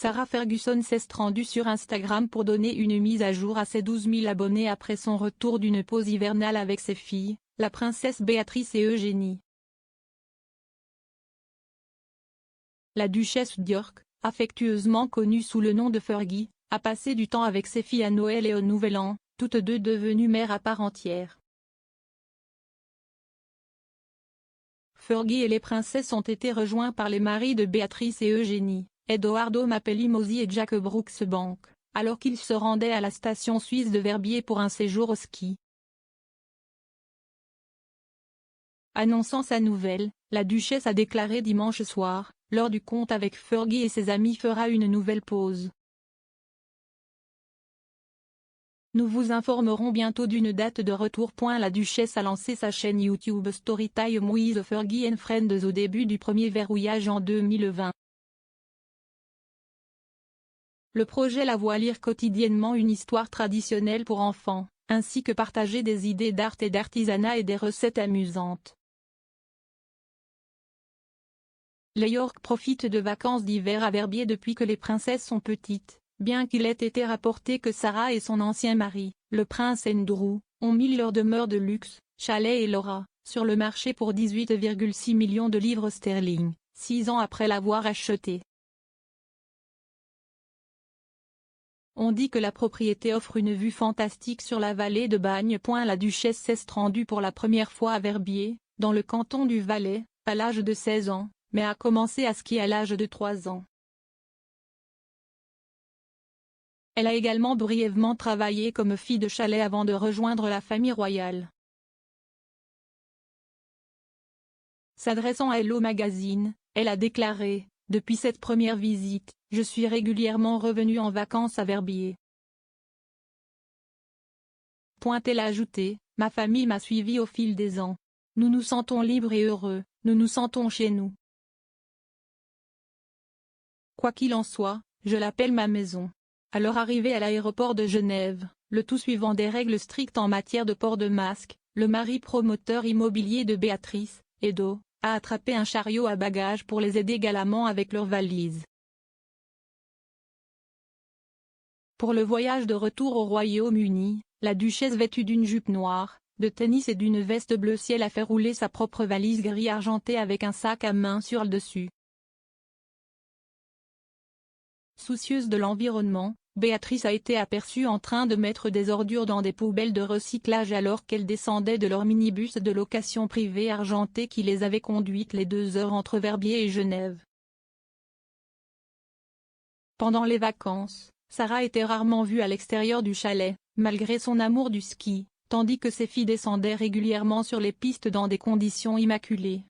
Sarah Ferguson s'est rendue sur Instagram pour donner une mise à jour à ses 12 000 abonnés après son retour d'une pause hivernale avec ses filles, la princesse Béatrice et Eugénie. La duchesse d'York, affectueusement connue sous le nom de Fergie, a passé du temps avec ses filles à Noël et au Nouvel An, toutes deux devenues mères à part entière. Fergie et les princesses ont été rejoints par les maris de Béatrice et Eugénie, Edoardo Mapelli-Mozzi et Jack Brooksbank, alors qu'ils se rendaient à la station suisse de Verbier pour un séjour au ski. Annonçant sa nouvelle, la duchesse a déclaré dimanche soir, lors du compte avec Fergie et ses amis fera une nouvelle pause. Nous vous informerons bientôt d'une date de retour. La duchesse a lancé sa chaîne YouTube Storytime with Fergie and Friends au début du premier verrouillage en 2020. Le projet la voit lire quotidiennement une histoire traditionnelle pour enfants, ainsi que partager des idées d'art et d'artisanat et des recettes amusantes. Les York profitent de vacances d'hiver à Verbier depuis que les princesses sont petites, bien qu'il ait été rapporté que Sarah et son ancien mari, le prince Andrew, ont mis leur demeure de luxe, Chalet et Laura, sur le marché pour 18,6 millions de livres sterling, 6 ans après l'avoir achetée. On dit que la propriété offre une vue fantastique sur la vallée de Bagne. La duchesse s'est rendue pour la première fois à Verbier, dans le canton du Valais, à l'âge de 16 ans, mais a commencé à skier à l'âge de 3 ans. Elle a également brièvement travaillé comme fille de chalet avant de rejoindre la famille royale. S'adressant à Hello Magazine, elle a déclaré: « Depuis cette première visite, je suis régulièrement revenue en vacances à Verbier. » Elle a ajouté: « Ma famille m'a suivi au fil des ans. Nous nous sentons libres et heureux, nous nous sentons chez nous. Quoi qu'il en soit, je l'appelle ma maison. » À leur arrivée à l'aéroport de Genève, le tout suivant des règles strictes en matière de port de masque, le mari promoteur immobilier de Béatrice, Edo, a attrapé un chariot à bagages pour les aider galamment avec leurs valises. Pour le voyage de retour au Royaume-Uni, la duchesse vêtue d'une jupe noire, de tennis et d'une veste bleu ciel a fait rouler sa propre valise gris argenté avec un sac à main sur le dessus. Soucieuse de l'environnement, Béatrice a été aperçue en train de mettre des ordures dans des poubelles de recyclage alors qu'elle descendait de leur minibus de location privée argenté qui les avait conduites les 2 heures entre Verbier et Genève. Pendant les vacances, Sarah était rarement vue à l'extérieur du chalet, malgré son amour du ski, tandis que ses filles descendaient régulièrement sur les pistes dans des conditions immaculées.